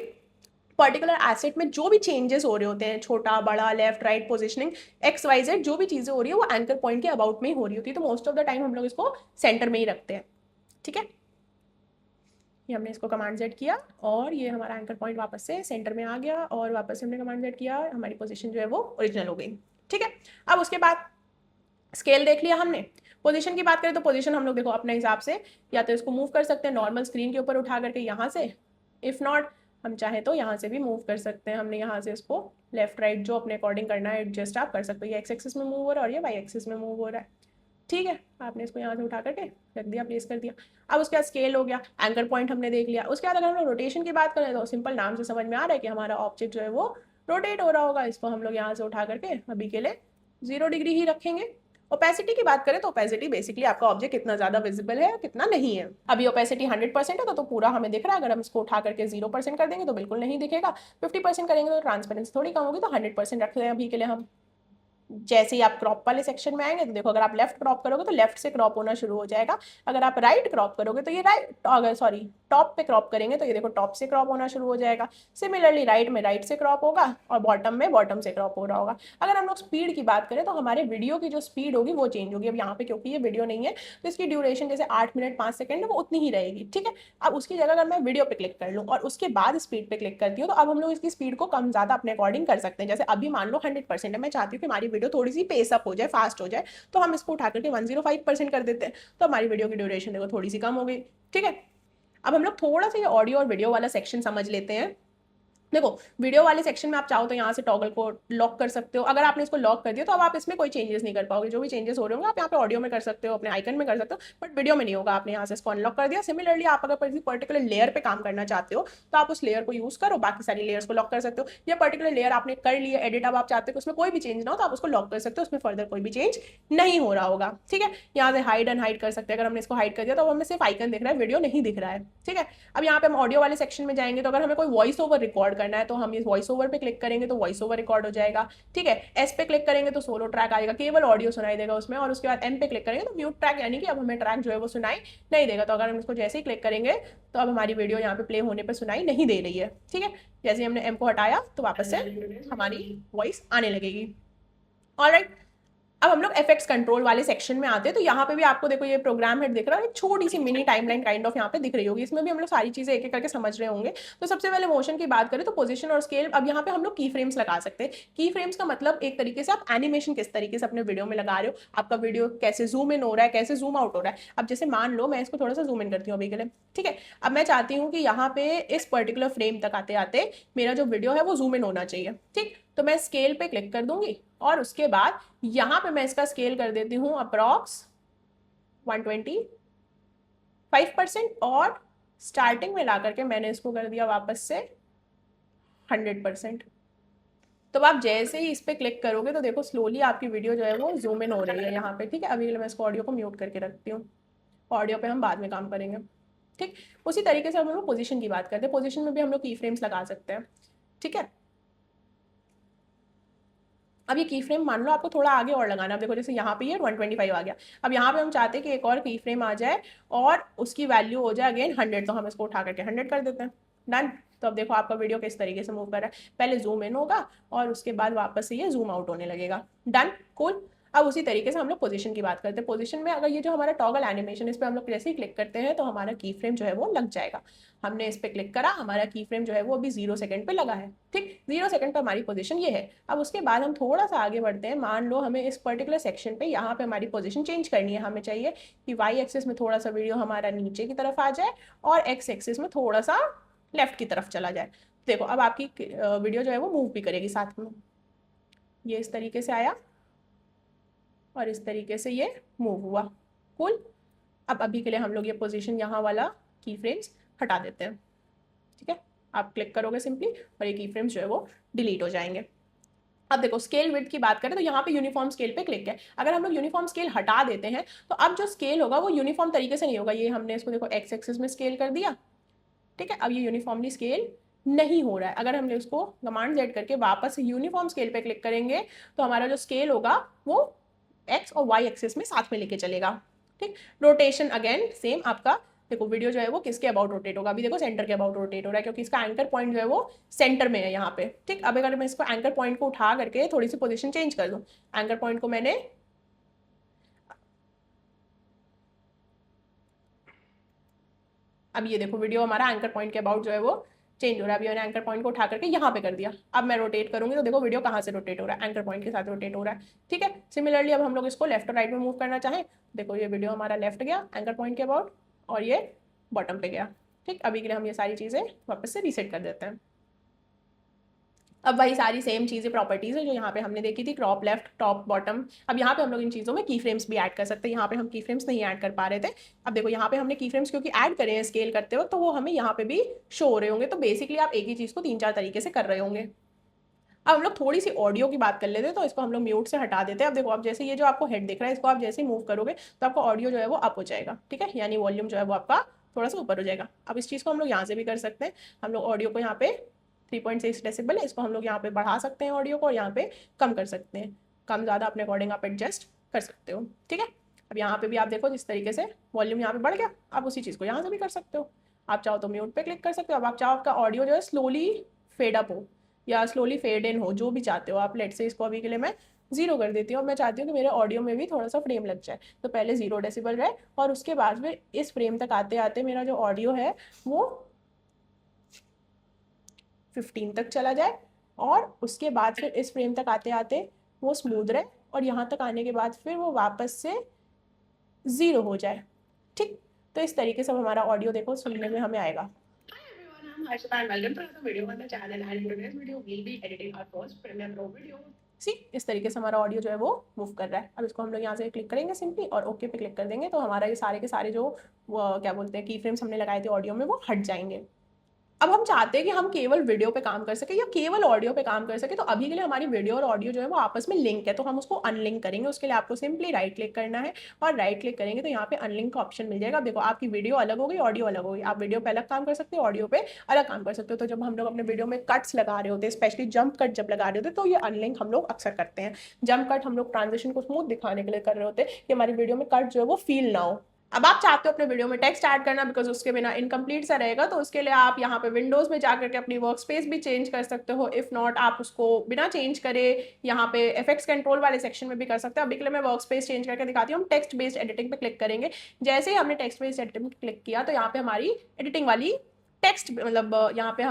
पर्टिकुलर एसेट में जो भी चेंजेस हो रहे होते हैं, छोटा बड़ा left right positioning X Y Z जो भी चीजें हो रही है वो एंकर पॉइंट के अबाउट में ही हो रही होती है। तो मोस्ट ऑफ द टाइम हम लोग इसको सेंटर में ही रखते हैं। ठीक है, ये हमने इसको कमांड जेड किया और ये हमारा एंकर पॉइंट वापस से सेंटर में आ गया और वापस से हमने कमांड जेड किया, हमारी पोजीशन जो है वो ओरिजिनल हो गई। ठीक है, अब उसके बाद स्केल देख लिया हमने। पोजीशन की बात करें तो पोजीशन हम लोग देखो अपने हिसाब से या तो इसको मूव कर सकते हैं नॉर्मल स्क्रीन के ऊपर उठा करके यहाँ से, इफ नॉट हम चाहे तो यहाँ से भी मूव कर सकते हैं। हमने यहाँ से इसको लेफ्ट राइट जो अपने अकॉर्डिंग करना है एडजस्ट आप कर सकते हो। ये एक्स एक्सिस में मूव हो रहा है और ये वाई एक्सिस में मूव हो रहा है। ठीक है, आपने इसको यहाँ से उठा करके रख दिया, प्लेस कर दिया। अब उसके बाद स्केल हो गया, एंकर पॉइंट हमने देख लिया। उसके बाद अगर हम लोग रोटेशन की बात करें तो सिंपल नाम से समझ में आ रहा है कि हमारा ऑब्जेक्ट जो है वो रोटेट हो रहा होगा। इसको हम लोग यहाँ से उठा करके अभी के लिए 0 डिग्री ही रखेंगे। ओपेसिटी की बात करें तो ओपेसिटी बेसिकली आपका ऑब्जेक्ट कितना ज्यादा विजिबल है कितना नहीं है। अभी ओपेसिटी 100% है तो पूरा हमें दिख रहा है। अगर हम इसको उठा करके 0% कर देंगे तो बिल्कुल नहीं दिखेगा। 50% करेंगे तो ट्रांसपेरेंसी थोड़ी कम होगी, तो 100% रख लें अभी के लिए हम। जैसे ही आप क्रॉप वाले सेक्शन में आएंगे तो देखो, अगर आप लेफ्ट क्रॉप करोगे तो लेफ्ट से क्रॉप होना शुरू हो जाएगा। अगर आप राइट क्रॉप करोगे तो ये राइट, अगर सॉरी टॉप पे क्रॉप करेंगे तो ये देखो टॉप से क्रॉप होना शुरू हो जाएगा। सिमिलरली राइट में राइट से क्रॉप होगा और बॉटम में बॉटम से क्रॉप हो रहा होगा। अगर हम लोग स्पीड की बात करें तो हमारे वीडियो की जो स्पीड होगी वो चेंज होगी। अब यहाँ पे क्योंकि ये वीडियो नहीं है तो इसकी ड्यूरेशन जैसे 8 मिनट 5 सेकंड है वो उतनी ही रहेगी। ठीक है, अब उसकी जगह अगर मैं वीडियो पे क्लिक कर लूँ और उसके बाद स्पीड पे क्लिक करती हूँ तो अब हम लोग इसकी स्पीड को कम ज्यादा अपने अकॉर्डिंग कर सकते हैं। जैसे अभी मान लो 100% है, मैं चाहती हूँ कि हमारी वीडियो थोड़ी सी पेस अप हो जाए, फास्ट हो जाए, तो हम इसको उठा करके 105% कर देते हैं, तो हमारी वीडियो की ड्यूरेशन देखो थोड़ी सी कम हो गई। ठीक है, अब हम लोग थोड़ा सा ये ऑडियो और वीडियो वाला सेक्शन समझ लेते हैं। देखो वीडियो वाले सेक्शन में आप चाहो तो यहाँ से टॉगल को लॉक कर सकते हो। अगर आपने इसको लॉक कर दिया तो अब आप इसमें कोई चेंजेस नहीं कर पाओगे। जो भी चेंजेस हो रहे होंगे आप यहाँ पे ऑडियो में कर सकते हो, अपने आइकन में कर सकते हो, बट वीडियो में नहीं होगा। आपने यहाँ से इसको अनलॉक कर दिया। सिमिलरली आप अगर किसी पर्टिकुलर लेयर पे काम करना चाहते हो तो आप उस लेयर को यूज करो, बाकी सारी लेयर्स को लॉक कर सकते हो। या पर्टिकुलर लेयर आपने कर लिया एडिट, अब आप चाहते हो उसमें कोई भी चेंज ना हो तो आप उसको लॉक कर सकते हो, उसमें फर्दर कोई भी चेंज नहीं हो रहा होगा। ठीक है, यहाँ से हाइड अनहाइड कर सकते हैं। अगर हमने इसको हाइड कर दिया तो हमें सिर्फ आइकन दिख रहा है, वीडियो नहीं दिख रहा है। ठीक है, अब यहाँ पे हम ऑडियो वाले सेक्शन में जाएंगे तो अगर हमें कोई वॉइस ओवर रिकॉर्ड करना है तो हम इस वॉइस ओवर पे क्लिक करेंगे तो वॉइस ओवर रिकॉर्ड हो जाएगा। ठीक है, एस पे क्लिक करेंगे तो सोलो ट्रैक आएगा, केवल ऑडियो सुनाई देगा उसमें। और उसके बाद एम पे क्लिक करेंगे तो म्यूट ट्रैक, यानी कि अब हमें ट्रैक जो है वो सुनाई नहीं देगा। तो अगर हम इसको जैसे ही क्लिक करेंगे तो अब हमारी वीडियो यहाँ पे प्ले होने पर सुनाई नहीं दे रही है। ठीक है, जैसे ही हमने एम को हटाया तो वापस से हमारी वॉइस आने लगेगी। ऑलराइट, अब हम लोग एफएक्ट्स कंट्रोल वाले सेक्शन में आते हैं। तो यहाँ पे भी आपको देखो ये प्रोग्राम हेड दिख रहा है, एक छोटी सी मिनी टाइमलाइन काइंड ऑफ यहाँ पे दिख रही होगी। इसमें भी हम लोग सारी चीजें एक एक करके समझ रहे होंगे। तो सबसे पहले मोशन की बात करें तो पोजीशन और स्केल। अब यहाँ पे हम लोग की फ्रेम्स लगा सकते हैं। की फ्रेम्स का मतलब एक तरीके से आप एनिमेशन किस तरीके से अपने वीडियो में लगा रहे हो, आपका वीडियो कैसे जूम इन हो रहा है, कैसे जूम आउट हो रहा है। अब जैसे मान लो मैं इसको थोड़ा सा जूम इन करती हूँ अभी के लिए। ठीक है, अब मैं चाहती हूँ कि यहाँ पे इस पर्टिकुलर फ्रेम तक आते आते मेरा जो वीडियो है वो जूम इन होना चाहिए। ठीक, तो मैं स्केल पे क्लिक कर दूंगी और उसके बाद यहां पे मैं इसका स्केल कर देती हूं अप्रॉक्स 125% और स्टार्टिंग में ला करके मैंने इसको कर दिया वापस से 100%। तो आप जैसे ही इस पे क्लिक करोगे तो देखो स्लोली आपकी वीडियो जो है वो जूम इन हो रही है यहाँ पे। ठीक है, अभी मैं इसको ऑडियो को म्यूट करके रखती हूँ, ऑडियो पे हम बाद में काम करेंगे। ठीक, उसी तरीके से हम लोग पोजीशन की बात करते हैं। पोजीशन में भी हम लोग की फ्रेम्स लगा सकते हैं। ठीक है, अब ये की फ्रेम मान लो आपको थोड़ा आगे और लगाना है। अब देखो जैसे यहाँ पे ये 125 आ गया। अब यहाँ पे हम चाहते हैं कि एक और की फ्रेम आ जाए और उसकी वैल्यू हो जाए अगेन 100, तो हम इसको उठा करके 100 कर देते हैं। डन। तो अब देखो आपका वीडियो किस तरीके से मूव कर रहा है, पहले जूम इन होगा और उसके बाद वापस से ये जूम आउट होने लगेगा। Done, cool. अब उसी तरीके से हम लोग पोजीशन की बात करते हैं। पोजीशन में अगर ये जो हमारा टॉगल एनिमेशन, इस पर हम लोग जैसे ही क्लिक करते हैं तो हमारा की फ्रेम जो है वो लग जाएगा। हमने इस पर क्लिक करा, हमारा की फ्रेम जो है वो अभी 0 सेकंड पे लगा है। ठीक, 0 सेकंड पर हमारी पोजीशन ये है। अब उसके बाद हम थोड़ा सा आगे बढ़ते हैं। मान लो हमें इस पर्टिकुलर सेक्शन पे यहाँ पे हमारी पोजीशन चेंज करनी है। हमें चाहिए कि वाई एक्सिस में थोड़ा सा वीडियो हमारा नीचे की तरफ आ जाए और एक्स एक्सिस में थोड़ा सा लेफ्ट की तरफ चला जाए। देखो अब आपकी वीडियो जो है वो मूव भी करेगी साथ में। ये इस तरीके से आया और इस तरीके से ये मूव हुआ। कूल। अब अभी के लिए हम लोग ये पोजीशन यहाँ वाला की फ्रेम्स हटा देते हैं। ठीक है, आप क्लिक करोगे सिंपली और ये की फ्रेम्स जो है वो डिलीट हो जाएंगे। अब देखो स्केल विड्थ की बात करें तो यहाँ पे यूनिफॉर्म स्केल पे क्लिक है। अगर हम लोग यूनिफॉर्म स्केल हटा देते हैं तो अब जो स्केल होगा वो यूनिफॉर्म तरीके से नहीं होगा। ये हमने इसको देखो एक्स एक्सिस में स्केल कर दिया। ठीक है, अब ये यूनिफॉर्मली स्केल नहीं हो रहा है। अगर हमने उसको कमांड जेड करके वापस यूनिफॉर्म स्केल पे क्लिक करेंगे तो हमारा जो स्केल होगा वो एक्स और वाई एक्सिस में साथ में लेके चलेगा। ठीक, रोटेशन अगेन सेम आपका, देखो वीडियो जो है वो किसके अबाउट रोटेट होगा, अभी देखो सेंटर के अबाउट रोटेट हो रहा है क्योंकि इसका एंकर पॉइंट जो है वो सेंटर में है यहाँ पे। ठीक, अब अगर मैं इसको एंकर पॉइंट को उठा करके थोड़ी सी पोजीशन चेंज कर दूं, एंकर पॉइंट को मैंने अब ये देखो वीडियो हमारा एंकर पॉइंट के अबाउट जो है वो चेंज हो रहा है। अभी मैंने एंकर पॉइंट को उठा करके यहाँ पे कर दिया, अब मैं रोटेट करूंगी तो देखो वीडियो कहाँ से रोटेट हो रहा है, एंकर पॉइंट के साथ रोटेट हो रहा है। ठीक है, सिमिलरली अब हम लोग इसको लेफ्ट और राइट में मूव करना चाहें, देखो ये वीडियो हमारा लेफ्ट गया एंकर पॉइंट के अबाउट और ये बॉटम पे गया। ठीक, अभी के लिए हम ये सारी चीज़ें वापस से रीसेट कर देते हैं। अब वही सारी सेम चीज़ें प्रॉपर्टीज़ है जो यहाँ पे हमने देखी थी, क्रॉप लेफ्ट टॉप बॉटम। अब यहाँ पे हम लोग इन चीज़ों में की फ्रेम्स भी ऐड कर सकते हैं, यहाँ पे हम की फ्रेम्स नहीं ऐड कर पा रहे थे। अब देखो यहाँ पे हमने की फ्रेम्स क्योंकि ऐड करे हैं स्केल करते वक्त, तो वो हमें यहाँ पे भी शो हो रहे होंगे। तो बेसिकली आप एक ही चीज़ को 3-4 तरीके से कर रहे होंगे। अब हम लोग थोड़ी सी ऑडियो की बात कर लेते हैं, तो इसको हम लोग म्यूट से हटा देते हैं। अब देखो अब जैसे ये जो आपको हेड दिख रहा है, इसको आप जैसे ही मूव करोगे तो आपका ऑडियो जो है वो अप हो जाएगा। ठीक है, यानी वॉल्यूम जो है वो आपका थोड़ा सा ऊपर हो जाएगा। अब इस चीज़ को हम लोग यहाँ से भी कर सकते हैं, हम लोग ऑडियो को यहाँ पे 3.6 डेसिबल है, इसको हम लोग यहाँ पे बढ़ा सकते हैं ऑडियो को, और यहाँ पे कम कर सकते हैं, कम ज़्यादा अपने अकॉर्डिंग आप एडजस्ट कर सकते हो। ठीक है, अब यहाँ पे भी आप देखो जिस तरीके से वॉल्यूम यहाँ पे बढ़ गया, आप उसी चीज़ को यहाँ से भी कर सकते हो। आप चाहो तो म्यूट पे क्लिक कर सकते हो। अब आप चाहो आपका ऑडियो जो है स्लोली फेड अप हो या स्लोली फेड इन हो, जो भी चाहते हो आप। लेट से इसको अभी के लिए मैं 0 कर देती हूँ। और मैं चाहती हूँ कि मेरे ऑडियो में भी थोड़ा सा फ्रेम लग जाए, तो पहले 0 डेसिबल रहे और उसके बाद फिर इस फ्रेम तक आते आते मेरा जो ऑडियो है वो 15 तक चला जाए, और उसके बाद फिर इस फ्रेम तक आते आते वो स्मूथ रहे, और यहाँ तक आने के बाद फिर वो वापस से 0 हो जाए। ठीक, तो इस तरीके से हमारा ऑडियो देखो सुनने में हमें आएगा। सी इस तरीके से हमारा ऑडियो जो है वो मूव कर रहा है। अब इसको हम लोग यहाँ से क्लिक करेंगे सिंपली और ओके पे क्लिक कर देंगे, तो हमारा ये सारे के सारे जो क्या बोलते हैं की फ्रेम्स हमने लगाए थे ऑडियो में वो हट जाएंगे। अब हम चाहते हैं कि हम केवल वीडियो पे काम कर सके या केवल ऑडियो पे काम कर सके, तो अभी के लिए हमारी वीडियो और ऑडियो जो है वो आपस में लिंक है, तो हम उसको अनलिंक करेंगे। उसके लिए आपको सिंपली राइट क्लिक करना है, और राइट क्लिक करेंगे तो यहाँ पे अनलिंक का ऑप्शन मिल जाएगा। देखो आपकी वीडियो अलग हो गई, ऑडियो अलग हो गई। आप वीडियो पे अलग काम कर सकते हो, ऑडियो पे अलग काम कर सकते हो। तो जब हम लोग अपने वीडियो में कट्स लगा रहे होते हैं, स्पेशली जंप कट जब लगा रहे होते हैं, तो ये अनलिंक हम लोग अक्सर करते हैं। जंप कट हम लोग ट्रांजिशन को स्मूथ दिखाने के लिए कर रहे होते हैं कि हमारी वीडियो में कट जो है वो फील ना हो। अब आप चाहते हो अपने वीडियो में टेक्स्ट ऐड करना, बिकॉज उसके बिना इनकम्प्लीट सा रहेगा, तो उसके लिए आप यहाँ पे विंडोज में जाकर के अपनी वर्क स्पेस भी चेंज कर सकते हो। इफ नॉट आप उसको बिना चेंज करे यहाँ पे इफेक्ट्स कंट्रोल वाले सेक्शन में भी कर सकते हो। अभी के लिए मैं वर्क स्पेस चेंज करके दिखाती हूँ। हम टेक्स्ट बेस्ड एडिटिंग पे क्लिक करेंगे। जैसे ही हमने टेक्स्ट बेस्ड एडिटिंग पे क्लिक किया तो यहाँ पे हमारी एडिटिंग वाली टेक्स्ट मतलब यहाँ पे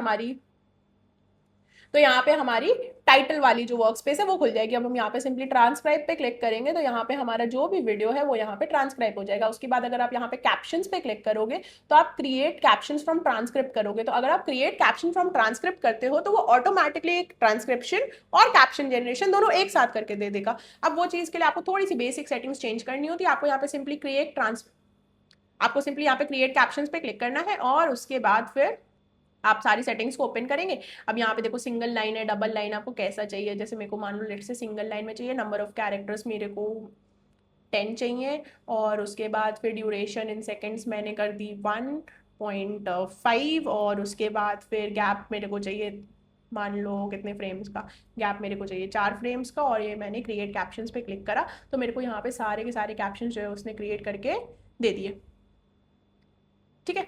हमारी टाइटल वाली जो वर्क स्पेस है वो खुल जाएगी। अब हम यहाँ पे सिंपली ट्रांसक्राइब पे क्लिक करेंगे तो यहाँ पे हमारा जो भी वीडियो है वो यहाँ पे ट्रांसक्राइब हो जाएगा। उसके बाद अगर आप यहाँ पे कैप्शंस पे क्लिक करोगे तो आप क्रिएट कैप्शंस फ्रॉम ट्रांसक्रिप्ट करोगे। तो अगर आप क्रिएट कैप्शन फ्रॉम ट्रांसक्रिप्ट करते हो तो वो ऑटोमेटिकली एक ट्रांसक्रिप्शन और कैप्शन जनरेशन दोनों एक साथ करके दे देगा। अब वो चीज़ के लिए आपको थोड़ी सी बेसिक सेटिंग्स चेंज करनी होती है। आपको यहाँ पे सिंपली यहाँ पे क्रिएट कैप्शंस पे क्लिक करना है, और उसके बाद फिर आप सारी सेटिंग्स को ओपन करेंगे। अब यहाँ पे देखो सिंगल लाइन है, डबल लाइन आपको कैसा चाहिए। जैसे मेरे को मान लो लेट से सिंगल लाइन में चाहिए, नंबर ऑफ कैरेक्टर्स मेरे को 10 चाहिए, और उसके बाद फिर ड्यूरेशन इन सेकेंड्स मैंने कर दी 1.5, और उसके बाद फिर गैप मेरे को चाहिए, मान लो कितने फ्रेम्स का गैप मेरे को चाहिए, 4 फ्रेम्स का। और ये मैंने क्रिएट कैप्शंस पे क्लिक करा तो मेरे को यहाँ पे सारे के सारे कैप्शंस जो है उसने क्रिएट करके दे दिए। ठीक है,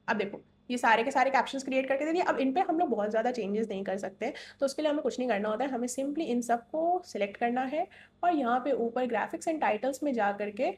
अब देखो ये सारे के सारे कैप्शंस क्रिएट करके दे दिए। अब इन पे हम लोग बहुत ज़्यादा चेंजेस नहीं कर सकते, तो उसके लिए हमें कुछ नहीं करना होता है। हमें सिंपली इन सबको सिलेक्ट करना है, और यहाँ पे ऊपर ग्राफिक्स एंड टाइटल्स में जा करके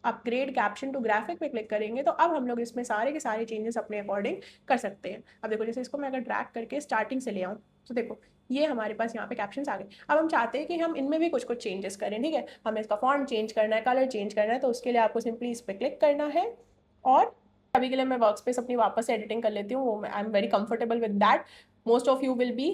अपग्रेड कैप्शन टू ग्राफिक पे क्लिक करेंगे तो अब हम लोग इसमें सारे के सारे चेंजेस अपने अकॉर्डिंग कर सकते हैं। अब देखो जैसे इसको मैं अगर ड्रैग करके स्टार्टिंग से ले आऊँ तो देखो ये हमारे पास यहाँ पे कैप्शंस आ गए। अब हम चाहते हैं कि हम इनमें भी कुछ कुछ चेंजेस करें। ठीक है, हमें इसका फॉन्ट चेंज करना है, कलर चेंज करना है, तो उसके लिए आपको सिंपली इस पर क्लिक करना है। और अभी के लिए मैं वर्क स्पेस अपनी वापस से एडिटिंग कर लेती हूँ, I am very comfortable with that, most of you will be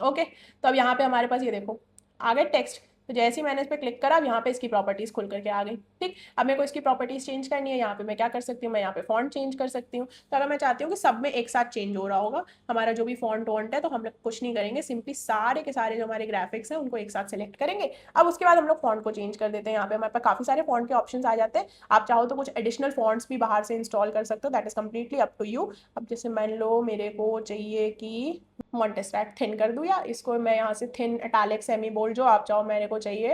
okay. तो अब यहाँ पे हमारे पास ये देखो आ गए टेक्स्ट। तो जैसे ही मैंने इस पर क्लिक करा, अब यहाँ पे इसकी प्रॉपर्टीज खुल करके आ गई। ठीक, अब मेरे को इसकी प्रॉपर्टीज चेंज करनी है। यहाँ पे मैं क्या कर सकती हूँ, मैं यहाँ पे फॉन्ट चेंज कर सकती हूँ। तो अगर मैं चाहती हूँ कि सब में एक साथ चेंज हो रहा होगा हमारा जो भी फॉन्ट वॉन्ट है, तो हम लोग कुछ नहीं करेंगे, सिंपली सारे के सारे जो हमारे ग्राफिक्स हैं उनको एक साथ सेलेक्ट करेंगे। अब उसके बाद हम लोग फॉन्ट को चेंज कर देते हैं। यहाँ पे हमारे पास काफी सारे फॉन्ट के ऑप्शन आ जाते हैं। आप चाहो तो कुछ एडिशनल फॉन्ट्स भी बाहर से इंस्टॉल कर सकते हो, that is completely up to you. अब जैसे मान लो मेरे को चाहिए कि मॉन्टेस्रैट थिन कर दूँ, या इसको मैं यहाँ से थिन इटैलिक सेमी बोल्ड जो आप चाहो, मेरे को चाहिए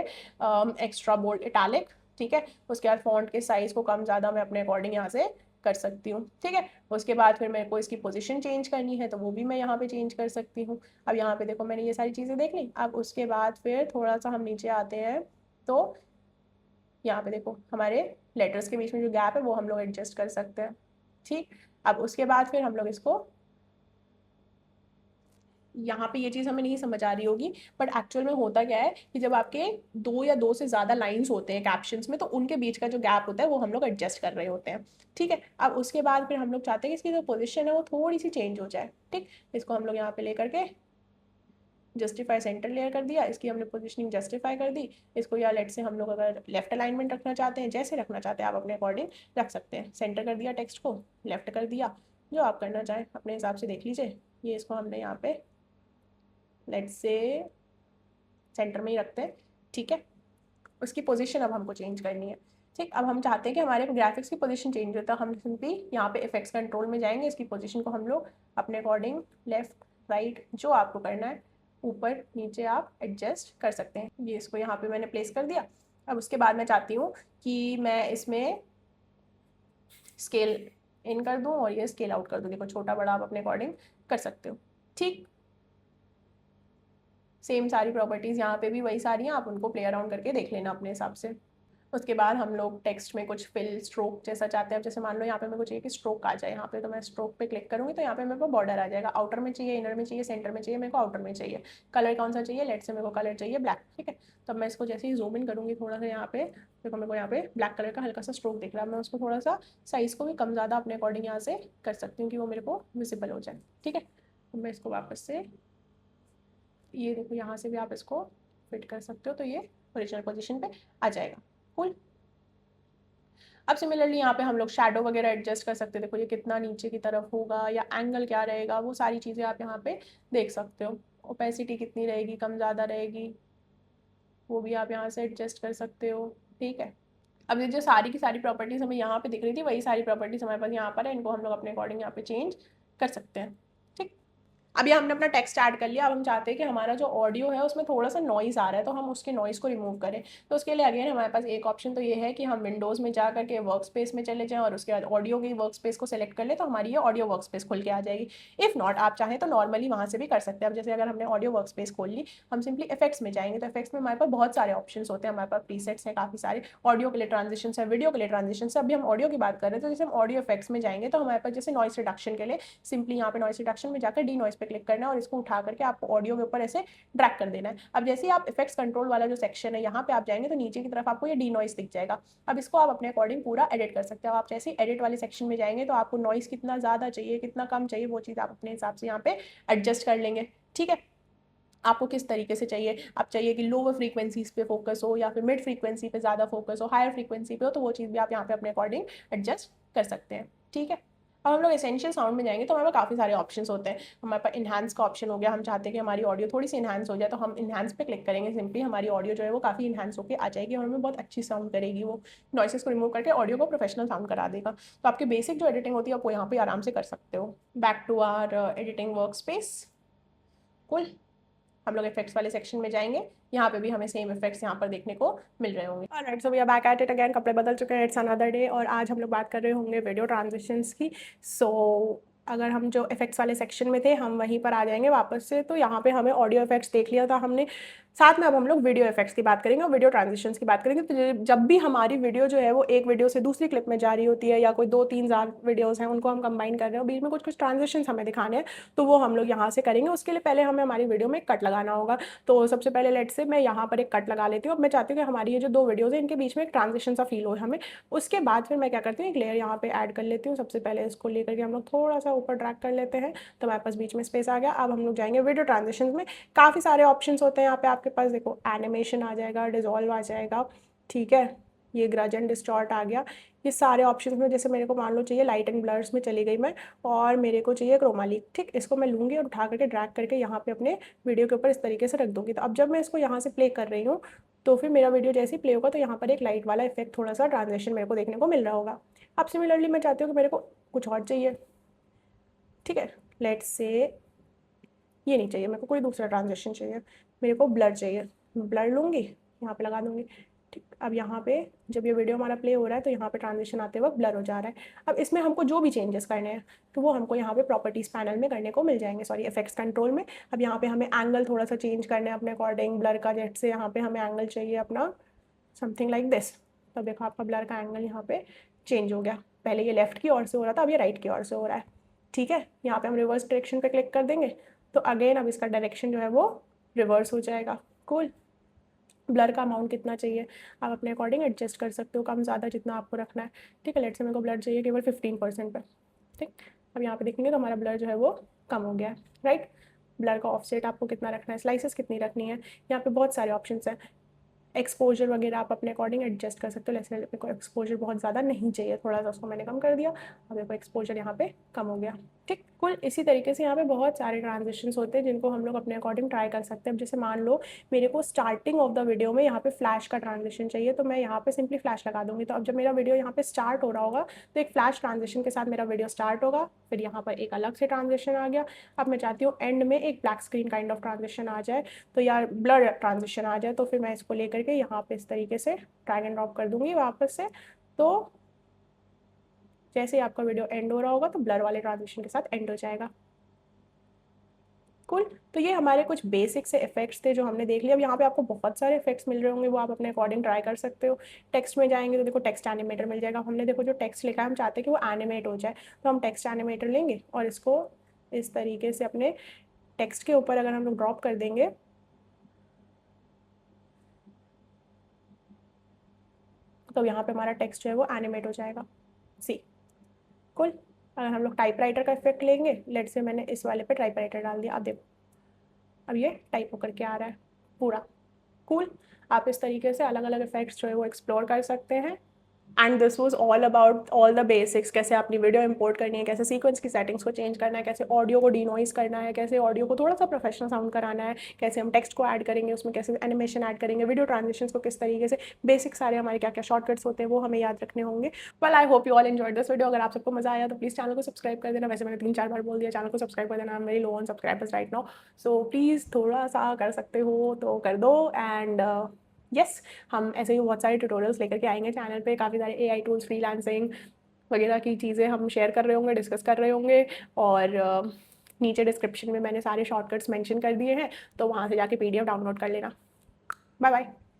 एक्स्ट्रा बोल्ड इटैलिक, ठीक है। उसके बाद फॉन्ट के साइज़ को कम ज़्यादा मैं अपने अकॉर्डिंग यहाँ से कर सकती हूँ, ठीक है। उसके बाद फिर मेरे को इसकी पोजीशन चेंज करनी है तो वो भी मैं यहाँ पे चेंज कर सकती हूँ। अब यहाँ पे देखो मैंने ये सारी चीज़ें देख ली। अब उसके बाद फिर थोड़ा सा हम नीचे आते हैं तो यहाँ पे देखो हमारे लेटर्स के बीच में जो गैप है वो हम लोग एडजस्ट कर सकते हैं, ठीक। अब उसके बाद फिर हम लोग इसको, यहाँ पे ये चीज़ हमें नहीं समझ आ रही होगी, बट एक्चुअल में होता क्या है कि जब आपके दो या दो से ज़्यादा लाइंस होते हैं कैप्शंस में, तो उनके बीच का जो गैप होता है वो हम लोग एडजस्ट कर रहे होते हैं, ठीक है। अब उसके बाद फिर हम लोग चाहते हैं कि इसकी जो पोजीशन है वो थोड़ी सी चेंज हो जाए, ठीक। इसको हम लोग यहाँ पे लेकर के जस्टिफाई सेंटर लेयर कर दिया, इसकी हमने पोजीशनिंग जस्टिफाई कर दी। इसको या लेट से हम लोग अगर लेफ्ट अलाइनमेंट रखना चाहते हैं, जैसे रखना चाहते हैं आप अपने अकॉर्डिंग रख सकते हैं। सेंटर कर दिया टेक्स्ट को, लेफ्ट कर दिया, जो आप करना चाहें अपने हिसाब से देख लीजिए। ये इसको हमने यहाँ पे लेट से सेंटर में ही रखते हैं, ठीक है। उसकी पोजीशन अब हमको चेंज करनी है, ठीक। अब हम चाहते हैं कि हमारे ग्राफिक्स की पोजीशन चेंज होता है, हम सिंपली यहाँ पे इफेक्ट्स कंट्रोल में जाएंगे, इसकी पोजीशन को हम लोग अपने अकॉर्डिंग लेफ्ट राइट जो आपको करना है ऊपर नीचे आप एडजस्ट कर सकते हैं। ये इसको यहाँ पे मैंने प्लेस कर दिया। अब उसके बाद मैं चाहती हूँ कि मैं इसमें स्केल इन कर दूँ और ये स्केल आउट कर दूँ। देखो छोटा बड़ा आप अपने अकॉर्डिंग कर सकते हो, ठीक। सेम सारी प्रॉपर्टीज़ यहाँ पे भी वही सारी हैं, आप उनको प्ले अराउंड करके देख लेना अपने हिसाब से। उसके बाद हम लोग टेक्स्ट में कुछ फिल स्ट्रोक जैसा चाहते हैं। जैसे मान लो यहाँ पे मेरे को चाहिए कि स्ट्रोक आ जाए यहाँ पे, तो मैं स्ट्रोक पे क्लिक करूँगी तो यहाँ पे मेरे को बॉर्डर आ जाएगा। आउटर में चाहिए, इनर में चाहिए, सेंटर में चाहिए, मेरे को आउटर में चाहिए। कलर कौन सा चाहिए, लेट से मेरे को कलर चाहिए ब्लैक, ठीक है। तब मैं इसको जैसे ही जूम इन करूँगी थोड़ा सा यहाँ पे, देखो मेरे को यहाँ पे ब्लैक कलर का हल्का सा स्ट्रोक दिख रहा है। मैं उसको थोड़ा सा साइज़ को भी कम ज़्यादा अपने अकॉर्डिंग यहाँ से कर सकती हूँ कि वो मेरे को विजिबल हो जाए, ठीक है। तो मैं इसको वापस से, ये देखो यहाँ से भी आप इसको फिट कर सकते हो तो ये ओरिजिनल पोजीशन पे आ जाएगा, कूल। अब सिमिलरली यहाँ पे हम लोग शेडो वगैरह एडजस्ट कर सकते हैं। देखो ये कितना नीचे की तरफ होगा या एंगल क्या रहेगा, वो सारी चीज़ें आप यहाँ पे देख सकते हो। ओपेसिटी कितनी रहेगी, कम ज़्यादा रहेगी, वो भी आप यहाँ से एडजस्ट कर सकते हो, ठीक है। अब ये जो सारी की सारी प्रॉपर्टीज़ हमें यहाँ पे दिख रही थी, वही सारी प्रॉपर्टीज़ हमारे पास यहाँ पर है। इनको हम लोग अपने अकॉर्डिंग यहाँ पे चेंज कर सकते हैं, ठीक। अभी हमने अपना टेक्स्ट ऐड कर लिया। अब हम चाहते हैं कि हमारा जो ऑडियो है उसमें थोड़ा सा नॉइज़ आ रहा है, तो हम उसके नॉइज़ को रिमूव करें। तो उसके लिए अगेन हमारे पास एक ऑप्शन तो ये है कि हम विंडोज़ में जा करके वर्क स्पेस में चले जाएँ और उसके बाद ऑडियो की वर्क स्पेस को सेलेक्ट कर ले, तो हमारी ये ऑडियो वर्क स्पेस खुल के आ जाएगी। इफ़ नॉट आप चाहें तो नॉर्मली वहाँ से भी कर सकते हैं। अब जैसे अगर हमने ऑडियो वर्क स्पेस खोल ली, हम सिंपली इफेक्ट्स में जाएंगे, तो इफेक्ट्स में हमारे पास बहुत सारे ऑप्शन होते हैं। हमारे पास प्रीसेट्स हैं काफ़ी सारे, ऑडियो के लिए ट्रांजिशन है, वीडियो के लिए ट्रांजिशन है। अभी हम ऑडियो की बात कर रहे हैं, तो जैसे हम ऑडियो इफेक्ट्स में जाएंगे तो हमारे पास जैसे नॉइस रिडक्शन के लिए सिंपली यहाँ पे नॉइस रिडक्शन में जाकर डी नॉइस पे क्लिक करना है और इसको उठा करके आपको ऑडियो के ऊपर ऐसे ड्रैग कर देना है। अब जैसे ही आप इफेक्ट्स कंट्रोल वाला जो सेक्शन है यहाँ पे आप जाएंगे तो नीचे की तरफ आपको ये डी नॉइस दिख जाएगा। अब इसको आप अपने अकॉर्डिंग पूरा एडिट कर सकते हो। आप जैसे एडिट वाले सेक्शन में जाएंगे तो आपको नॉइस कितना ज़्यादा चाहिए, कितना कम चाहिए, वो चीज़ आप अपने हिसाब से यहाँ पे एडजस्ट कर लेंगे, ठीक है। आपको किस तरीके से चाहिए, आप चाहिए कि लोअर फ्रीक्वेंसीज पे फोकस हो या फिर मिड फ्रीक्वेंसी पे ज़्यादा फोकस हो, हायर फ्रीक्वेंसी पे हो, तो वो चीज़ भी आप यहाँ पे अपने अकॉर्डिंग एडजस्ट कर सकते हैं, ठीक है। अब हम लोग एसेंशियल साउंड में जाएंगे तो हमारे पास काफ़ी सारे ऑप्शंस होते हैं। हमारे पास इन्हांस का ऑप्शन हो गया, हम चाहते हैं कि हमारी ऑडियो थोड़ी सी इन्हांस हो जाए तो हम इन्हांस पे क्लिक करेंगे। सिंपली हमारी ऑडियो जो है वो काफ़ी इन्हांस होकर आ जाएगी और हमें बहुत अच्छी साउंड करेगी। वो नॉइसेस को रिमूव करके ऑडियो को प्रोफेशनल साउंड करा देगा। तो आपकी बेसिक जो एडिटिंग होती है आप वो यहाँ पे आराम से कर सकते हो। Back to our editing work space, कुल हम लोग इफेक्ट्स वाले सेक्शन में जाएंगे। यहाँ पे भी हमें सेम इफेक्ट्स यहाँ पर देखने को मिल रहे होंगे। Alright, so we are back at it again. कपड़े बदल चुके हैं, इट्स अनदर डे, और आज हम लोग बात कर रहे होंगे वीडियो ट्रांजिशंस की। सो अगर हम जो इफेक्ट्स वाले सेक्शन में थे हम वहीं पर आ जाएंगे वापस से। तो यहाँ पे हमें ऑडियो इफेक्ट्स देख लिया था हमने, साथ में अब हम लोग वीडियो इफेक्ट्स की बात करेंगे और वीडियो ट्रांजिशंस की बात करेंगे। तो जब भी हमारी वीडियो जो है वो एक वीडियो से दूसरी क्लिप में जा रही होती है या कोई 2-3 वीडियोज़ हैं उनको हम कंबाइन कर रहे हैं, बीच में कुछ कुछ ट्रांजिशंस हमें दिखाने हैं, तो वो हम लोग यहाँ से करेंगे। उसके लिए पहले हमें हमारी वीडियो में कट लगाना होगा। तो सबसे पहले लेट से मैं यहाँ पर एक कट लगा लेती हूँ। अब मैं चाहती हूँ कि हमारी ये जो दो वीडियोज़ हैं इनके बीच में एक ट्रांजिशन सा फील हो हमें। उसके बाद फिर मैं क्या करती हूँ, एक लेयर यहाँ पे ऐड कर लेती हूँ। सबसे पहले इसको लेकर के हम लोग थोड़ा सा ऊपर ड्रैग कर लेते हैं तो हमारे पास बीच में स्पेस आ गया। अब हम लोग जाएंगे वीडियो ट्रांजिशन में। काफ़ी सारे ऑप्शन होते हैं यहाँ पे आपके पास। देखो एनिमेशन आ जाएगा, डिजॉल्व आ जाएगा, ठीक है, ये ग्रज एंड डिस्टॉर्ट आ गया। ये सारे ऑप्शंस में जैसे मेरे को मान लो चाहिए लाइट एंड ब्लर्स में चली गई मैं, और मेरे को चाहिए क्रोमाली, ठीक। इसको मैं लूँगी और उठा करके ड्रैग करके यहाँ पे अपने वीडियो के ऊपर इस तरीके से रख दूँगी। तो अब जब मैं इसको यहाँ से प्ले कर रही हूँ तो फिर मेरा वीडियो जैसे ही प्ले होगा तो यहाँ पर एक लाइट वाला इफेक्ट, थोड़ा सा ट्रांजिशन मेरे को देखने को मिल रहा होगा। अब सिमिलरली मैं चाहती हूँ कि मेरे को कुछ और चाहिए, ठीक है। लेट्स से ये नहीं चाहिए मेरे को, कोई दूसरा ट्रांजिशन चाहिए, मेरे को ब्लर चाहिए। ब्लर लूँगी, यहाँ पे लगा दूँगी। ठीक, अब यहाँ पे जब ये वीडियो हमारा प्ले हो रहा है तो यहाँ पे ट्रांजिशन आते वक्त ब्लर हो जा रहा है। अब इसमें हमको जो भी चेंजेस करने हैं तो वो हमको यहाँ पे प्रॉपर्टीज़ पैनल में करने को मिल जाएंगे, सॉरी इफेक्ट्स कंट्रोल में। अब यहाँ पे हमें एंगल थोड़ा सा चेंज करना है अपने अकॉर्डिंग ब्लर का, जैसे यहाँ पे हमें एंगल चाहिए अपना समथिंग लाइक दिस। तो देखो आपका ब्लर का एंगल यहाँ पे चेंज हो गया, पहले ये लेफ्ट की ओर से हो रहा था, अब ये राइट की ओर से हो रहा है। ठीक है, यहाँ पे हम रिवर्स डायरेक्शन पे क्लिक कर देंगे तो अगेन अब इसका डायरेक्शन जो है वो रिवर्स हो जाएगा। कूल। ब्लर का अमाउंट कितना चाहिए आप अपने अकॉर्डिंग एडजस्ट कर सकते हो, कम ज़्यादा जितना आपको रखना है। ठीक है, लेट से मेरे को ब्लर चाहिए केवल 15% पे। ठीक, अब यहाँ पे देखेंगे तो हमारा ब्लर जो है वो कम हो गया है, राइट। ब्लर का ऑफसेट आपको कितना रखना है, स्लाइसेस कितनी रखनी है, यहाँ पे बहुत सारे ऑप्शंस हैं। एक्सपोजर वगैरह आप अपने अकॉर्डिंग एडजस्ट कर सकते हो। जैसे मेरे को एक्सपोजर बहुत ज़्यादा नहीं चाहिए, थोड़ा सा उसको मैंने कम कर दिया, अब देखो एक्सपोजर यहाँ पे कम हो गया। ठीक, कुल इसी तरीके से यहाँ पे बहुत सारे ट्रांजिशंस होते हैं जिनको हम लोग अपने अकॉर्डिंग ट्राई कर सकते हैं। अब जैसे मान लो मेरे को स्टार्टिंग ऑफ द वीडियो में यहाँ पे फ्लैश का ट्रांजिशन चाहिए तो मैं यहाँ पे सिंपली फ्लैश लगा दूंगी। तो अब जब मेरा वीडियो यहाँ पे स्टार्ट हो रहा होगा तो एक फ्लैश ट्रांजिशन के साथ मेरा वीडियो स्टार्ट होगा, फिर यहाँ पर एक अलग से ट्रांजिशन आ गया। अब मैं चाहती हूँ एंड में एक black screen kind of transition आ जाए, तो यार ब्लर ट्रांजिशन आ जाए, तो फिर मैं इसको लेकर के यहाँ पे इस तरीके से ड्रैग एंड ड्रॉप कर दूंगी वापस से। तो जैसे ही आपका वीडियो एंड हो रहा होगा तो ब्लर वाले ट्रांजिशन के साथ एंड हो जाएगा। कूल। तो ये हमारे कुछ बेसिक से इफेक्ट्स थे जो हमने देख लिया। अब यहाँ पे आपको बहुत सारे इफेक्ट्स मिल रहे होंगे, वो आप अपने अकॉर्डिंग ट्राई कर सकते हो। टेक्स्ट में जाएंगे तो देखो टेक्स्ट एनिमेटर मिल जाएगा। हमने देखो जो टेक्स्ट लिखा है हम चाहते हैं कि वो एनिमेट हो जाए, तो हम टेक्स्ट एनिमेटर लेंगे और इसको इस तरीके से अपने टेक्स्ट के ऊपर अगर हम लोग ड्रॉप कर देंगे तो यहाँ पे हमारा टेक्स्ट जो है वो एनिमेट हो जाएगा। सी कुल। अगर हम लोग टाइपराइटर का इफेक्ट लेंगे, लेट से मैंने इस वाले पे टाइपराइटर डाल दिया, अब देखो अब ये टाइप होकर के आ रहा है पूरा। कूल। आप इस तरीके से अलग अलग इफेक्ट्स जो है वो एक्सप्लोर कर सकते हैं। And this was all about all the basics, कैसे अपनी वीडियो इंपोर्ट करनी है, कैसे सीक्वेंस की सेटिंग्स को चेंज करना है, कैसे ऑडियो को डिनॉइस करना है, कैसे ऑडियो को थोड़ा सा प्रोफेशनल साउंड कराना है, कैसे हम टेक्स्ट को ऐड करेंगे उसमें, कैसे एनिमेशन ऐड करेंगे, वीडियो ट्रांजिशंस को किस तरीके से, बेसिक सारे हमारे क्या क्या शॉर्टकट्स होते हैं वो हमें याद रखने होंगे। Well I hope you all enjoyed this video. अगर आप सबको मजा आया तो प्लीज़ चैनल को सब्सक्राइब कर देना। वैसे मैंने 3-4 बार बोल दिया, चैनल को सब्सक्राइब कर देना। मेरी लो on subscribers right now, so please थोड़ा सा कर सकते हो तो कर दो। एंड यस, हम ऐसे ही बहुत सारे ट्यूटोरियल्स लेकर के आएंगे चैनल पे, काफ़ी सारे एआई टूल्स, फ्रीलांसिंग वगैरह की चीज़ें हम शेयर कर रहे होंगे, डिस्कस कर रहे होंगे। और नीचे डिस्क्रिप्शन में मैंने सारे शॉर्टकट्स मेंशन कर दिए हैं, तो वहाँ से जाके पीडीएफ डाउनलोड कर लेना। Bye bye.